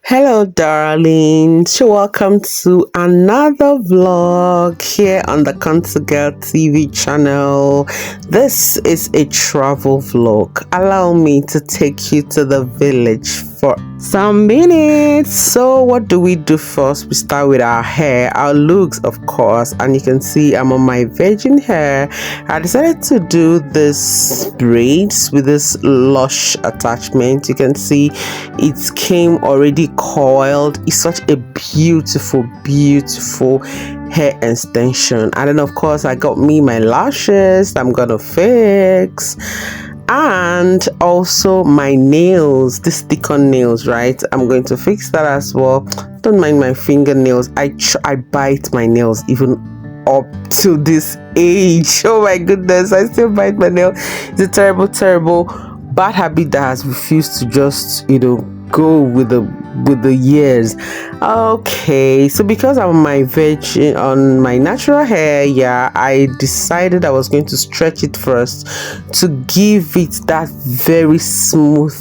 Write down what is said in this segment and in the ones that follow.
Hello, darling. So, welcome to another vlog here on the Country Girl TV channel. This is a travel vlog. Allow me to take you to the village for some minutes. So, what do we do first? We start with our hair, our looks, of course. And you can see I'm on my virgin hair. I decided to do this braids with this lush attachment. You can see it came already coiled. It's such a beautiful hair extension. And then of course I got me my lashes I'm gonna fix, and also my nails, the stick-on nails, right? I'm going to fix that as well. Don't mind my fingernails. I bite my nails even up to this age. Oh my goodness, I still bite my nail. It's a terrible bad habit that has refused to just go with the years. Okay, so because I'm my virgin on my natural hair, yeah, I decided I was going to stretch it first to give it that very smooth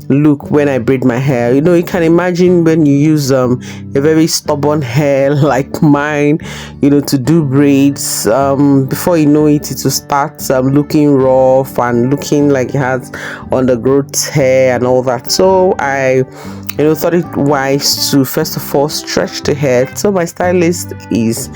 look when I braid my hair. You can imagine when you use a very stubborn hair like mine, to do braids, before you know it will start looking rough and looking like it has undergrowth hair and all that. So I thought it wise to first of all stretch the hair. So my stylist is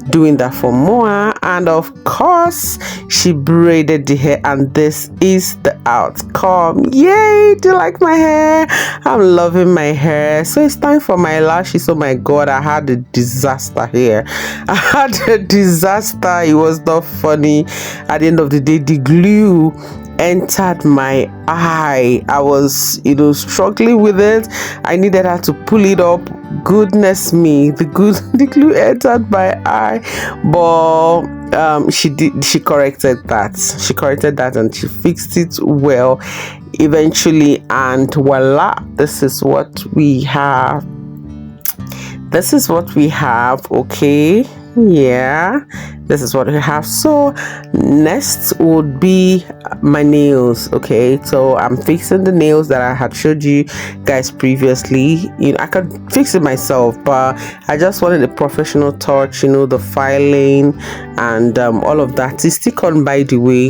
doing that for Moa, and of course she braided the hair, and this is the outcome. Yay! Do you like my hair? I'm loving my hair. So it's time for my lashes. Oh my god, I had a disaster here. I had a disaster. It was not funny. At the end of the day, the glue entered my eye. I was struggling with it. I needed her to pull it up. Goodness me, the glue entered my eye, but she corrected that and she fixed it well eventually, and voila, this is what we have. Okay, yeah, this is what we have. So next would be my nails. Okay, so I'm fixing the nails that I had showed you guys previously. I could fix it myself, but I just wanted a professional touch, the filing and all of that is stick on, by the way.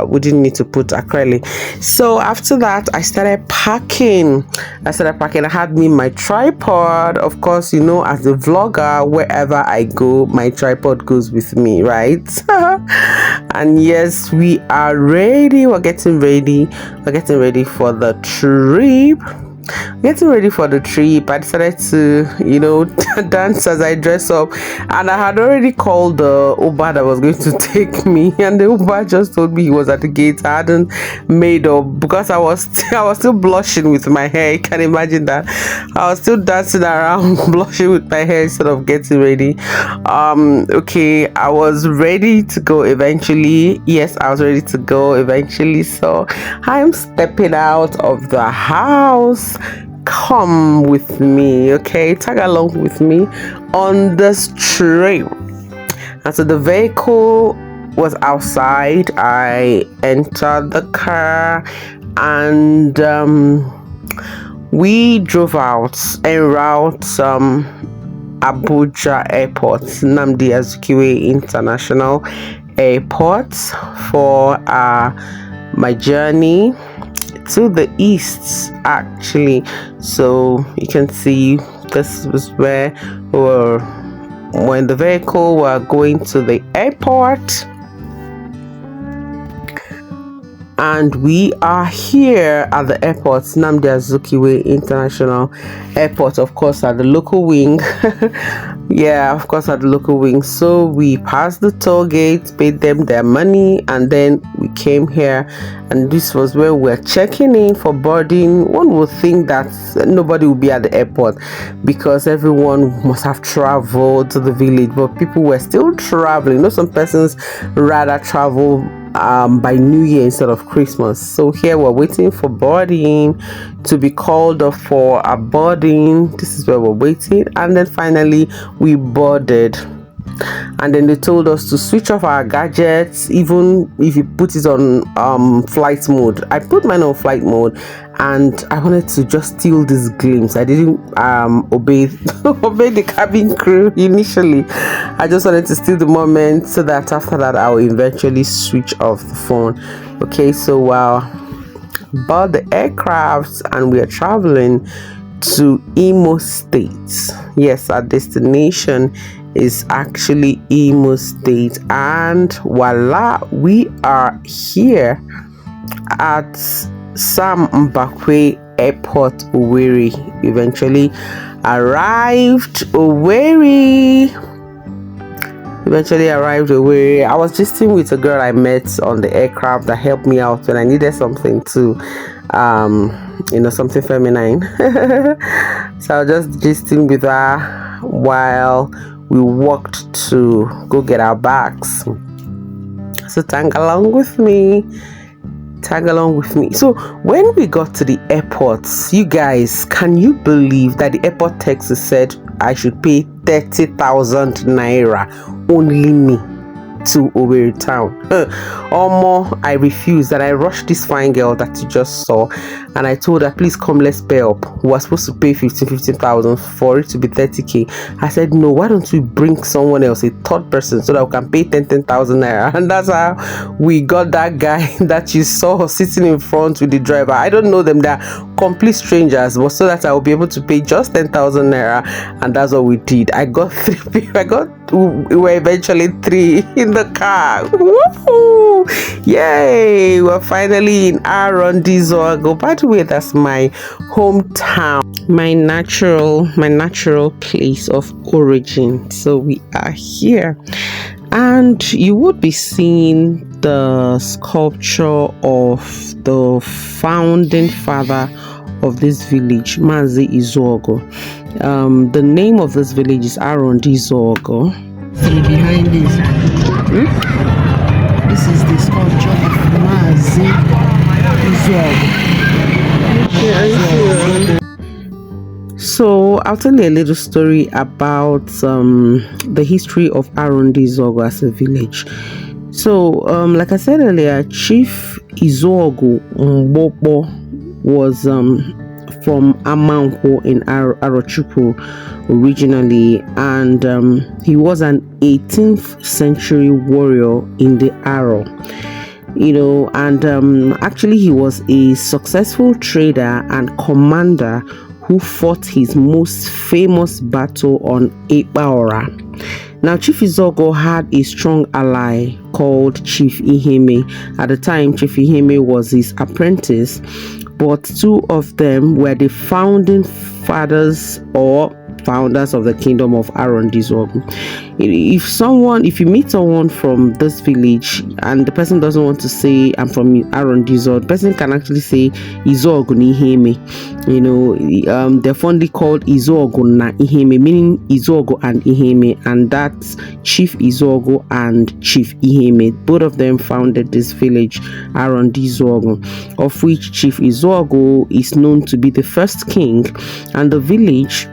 We didn't need to put acrylic. So after that I started packing. I had me my tripod, of course. As a vlogger, wherever I go, my tripod goes with me, right? And yes, we are ready. We're getting ready for the trip. I decided to dance as I dress up, and I had already called the Uber that was going to take me, and the Uber just told me he was at the gate. I hadn't made up because I was still blushing with my hair. You can imagine that. I was still dancing around blushing with my hair instead of getting ready. Okay, I was ready to go eventually. Yes, I was ready to go eventually. So I'm stepping out of the house. Come with me, okay? Tag along with me on this trip. And so the vehicle was outside. I entered the car, and we drove out en route Abuja Airport, Nnamdi Azikiwe International Airport, for my journey to the east, actually. So you can see this was where we were when the vehicle were going to the airport, and we are here at the airport, Nnamdi Azikiwe International Airport, of course at the local wing. Yeah, of course at the local wing. So we passed the toll gate, paid them their money, and then we came here, and this was where we're checking in for boarding. One would think that nobody will be at the airport because everyone must have traveled to the village, but people were still traveling. Some persons rather travel by New Year instead of Christmas. So here we're waiting for boarding, to be called up for a boarding. This is where we're waiting, and then finally we boarded. and then they told us to switch off our gadgets, even if you put it on flight mode. I put mine on flight mode, and I wanted to just steal this glimpse. I didn't obey the cabin crew initially. I just wanted to steal the moment so that after that I'll eventually switch off the phone. Okay, so bought the aircraft and we are traveling to Imo State. Yes, our destination is actually Imo State, and voila, we are here at Sam Mbakwe Airport, Owerri. Eventually arrived Owerri. I was just with a girl I met on the aircraft that helped me out when I needed something to something feminine. So I was just gisting with her while we walked to go get our bags. So tag along with me. So when we got to the airport, you guys, can you believe that the airport taxi said I should pay 30,000 naira, only me, to Owerri town? Or more, I refused, and I rushed this fine girl that you just saw, and I told her, please come, let's pay up. We were supposed to pay 15,000 for it to be 30k. I said, no, why don't we bring someone else, a third person, so that we can pay 10,000 naira? And that's how we got that guy that you saw sitting in front with the driver. I don't know them, they're complete strangers, but so that I will be able to pay just 10,000 naira, and that's what we did. I got 3 people. We were eventually 3 in the car. Woohoo! Yay! We're finally in Arondizuogu. By the way, that's my hometown, my natural place of origin. So we are here, and you would be seeing the sculpture of the founding father of this village, Mazi Izuogu. The name of this village is Arondizuogu. See behind this. This is the sculpture of Mazi Izuogu. So I'll tell you a little story about the history of Arondizuogu as a village. So like I said earlier, Chief Izuogu Mbobo was from Amanko in Arochukwu originally, and he was an 18th century warrior in the Aro, and actually he was a successful trader and commander who fought his most famous battle on Ekpaora. Now, Chief Izuogu had a strong ally called Chief Iheme. At the time, Chief Iheme was his apprentice, but 2 of them were the founding fathers or founders of the kingdom of Arondizuogu. If you meet someone from this village and the person doesn't want to say I'm from Arondizuogu, the person can actually say Izuogu Iheme. They're fondly called Izuogu na Iheme, meaning Izuogu and Iheme, and that's Chief Izuogu and Chief Iheme. Both of them founded this village, Arondizuogu, of which Chief Izuogu is known to be the first king, and the village,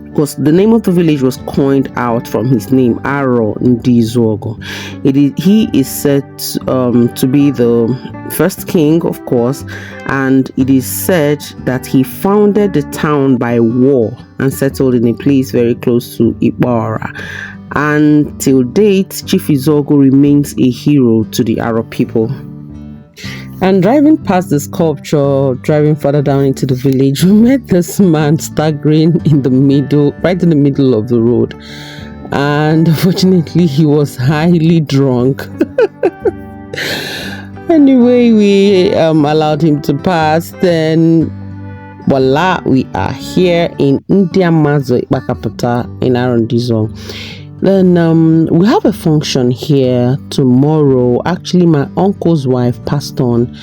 because the name of the village was coined out from his name, Arondizuogu. He is said to be the first king, of course, and it is said that he founded the town by war and settled in a place very close to Ekpaora. And till date, Chief Izuogu remains a hero to the Aro people. And driving past the sculpture, driving further down into the village, we met this man staggering right in the middle of the road. And unfortunately, he was highly drunk. Anyway, we allowed him to pass. Then, voila, we are here in Ndiamazo Bakapata in Arondizuogu. Then we have a function here tomorrow. Actually, my uncle's wife passed on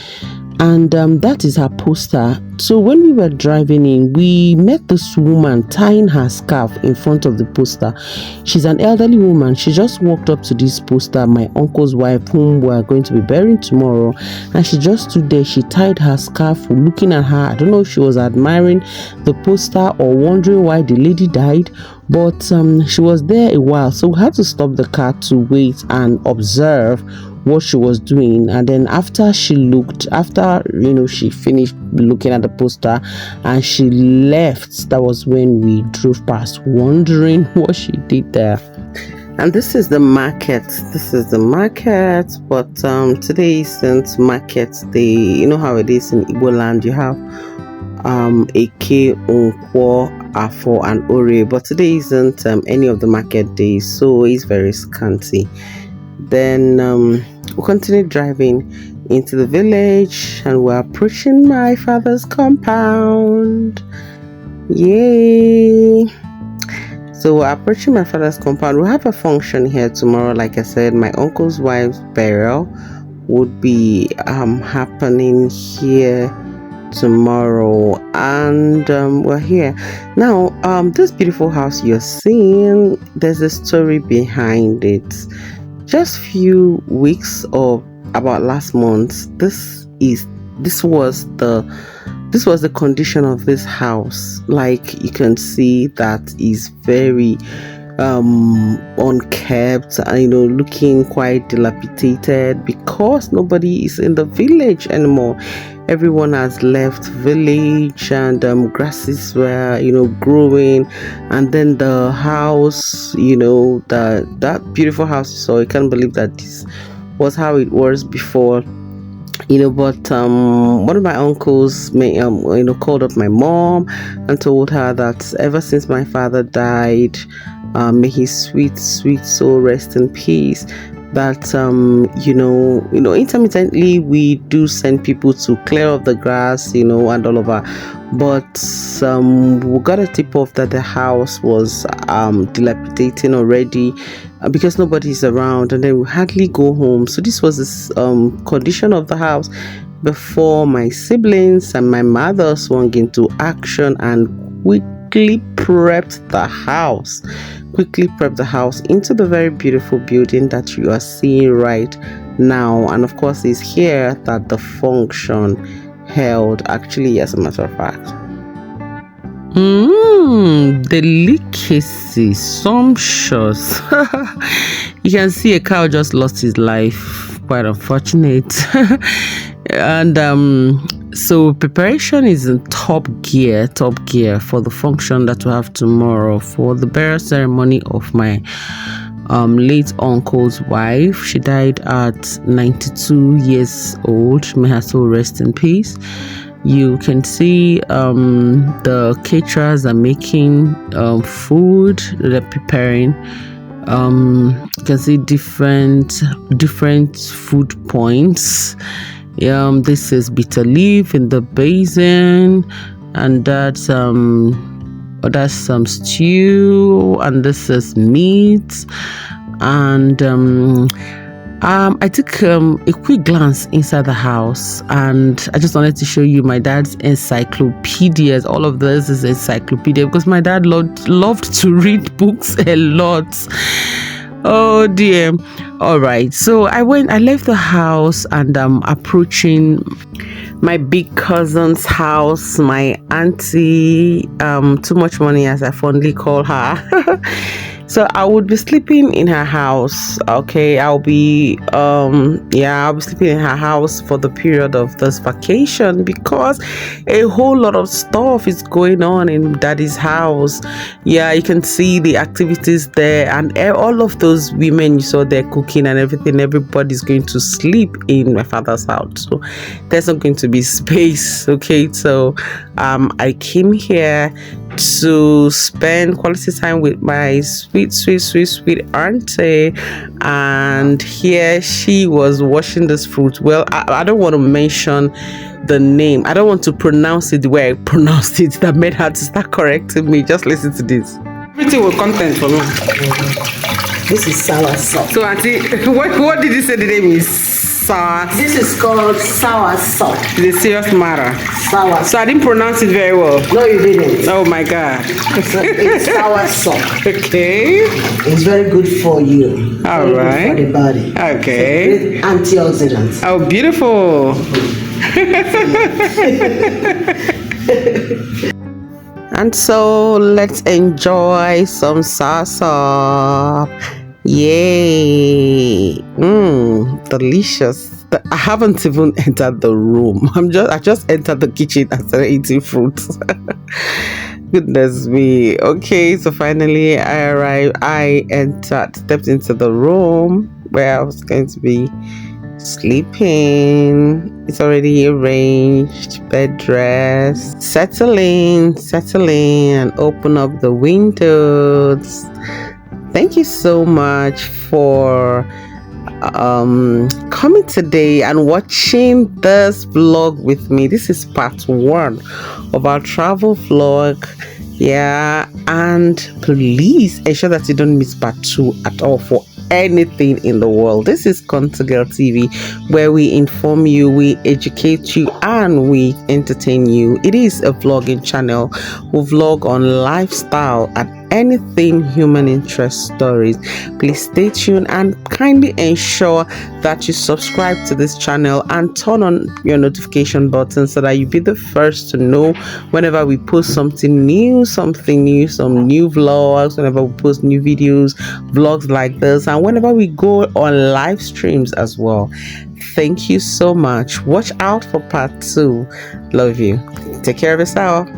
and that is her poster. So when we were driving in, we met this woman tying her scarf in front of the poster. She's an elderly woman. She just walked up to this poster, my uncle's wife, whom we are going to be burying tomorrow, and she just stood there. She tied her scarf, looking at her. I don't know if she was admiring the poster or wondering why the lady died, but she was there a while, so we had to stop the car to wait and observe what she was doing. And then after she finished looking at the poster and she left, that was when we drove past, wondering what she did there. And this is the market. But today isn't market day. You know how it is in Igbo land. You have Eke, Unkwo, Afo, and Ore, but today isn't any of the market days, so it's very scanty. Then we continue driving into the village, and we're approaching my father's compound. Yay! So we're approaching my father's compound. We have a function here tomorrow. Like I said, my uncle's wife's burial would be happening here tomorrow, and we're here now. This beautiful house you're seeing, there's a story behind it. Just few weeks or about last month, this was the condition of this house. Like you can see, that is very unkept, looking quite dilapidated because nobody is in the village anymore. Everyone has left village, and grasses were growing, and then the house, that beautiful house you saw, you can't believe that this was how it was before. But one of my uncles called up my mom and told her that ever since my father died, may his sweet soul rest in peace, that intermittently we do send people to clear up the grass, and all over, but we got a tip off that the house was dilapidating already, because nobody's around, and then we hardly go home. So this was this condition of the house before my siblings and my mother swung into action and quickly prepped the house into the very beautiful building that you are seeing right now. And of course, it's here that the function held, actually, as a matter of fact. Delicacy, sumptuous. You can see a cow just lost his life, quite unfortunate. And so preparation is in top gear for the function that we have tomorrow, for the burial ceremony of my late uncle's wife. She died at 92 years old. May her soul rest in peace. You can see the caterers are making food. They're preparing. You can see different food points. This is bitter leaf in the basin, and that's some stew, and this is meat. And I took a quick glance inside the house, and I just wanted to show you my dad's encyclopedias. All of this is encyclopedia, because my dad loved to read books a lot. Oh dear. All right, so I left the house, and I'm approaching my big cousin's house, my auntie, too much money, as I fondly call her. So I would be sleeping in her house. Okay, I'll be sleeping in her house for the period of this vacation, because a whole lot of stuff is going on in Daddy's house. Yeah, you can see the activities there, and all of those women you saw there cooking and everything. Everybody's going to sleep in my father's house, so there's not going to be space. Okay, so I came here to spend quality time with my sweet auntie, and here she was washing this fruit. Well, I don't want to mention the name. I don't want to pronounce it the way I pronounced it. That made her to start correcting me. Just listen to this. Everything with content for me. This is sour sauce. So auntie, what did you say the name is? sour. This is called sour salt. The serious matter. Sour. So I didn't pronounce it very well. No, you didn't. Oh my God. So it's sour salt. Okay. It's very good for you. All Very right. good for the body. Okay. It's a great antioxidant. Oh, beautiful. And so let's enjoy some salsa. Yay. Delicious. I haven't even entered the room. I just entered the kitchen and started eating fruits. Goodness me. Okay, so finally I arrived. I stepped into the room where I was going to be sleeping. It's already arranged, bed rest, settling, and open up the windows. Thank you so much for coming today and watching this vlog with me. This is part 1 of our travel vlog. Yeah, and please ensure that you don't miss part 2 at all for anything in the world. This is Country Girl TV, where we inform you, we educate you, and we entertain you. It is a vlogging channel. We vlog on lifestyle and anything human interest stories. Please stay tuned and kindly ensure that you subscribe to this channel and turn on your notification button so that you'll be the first to know whenever we post something new, some new vlogs, whenever we post new videos, vlogs like this, and whenever we go on live streams as well. Thank you so much. Watch out for part 2. Love you. Take care of yourself.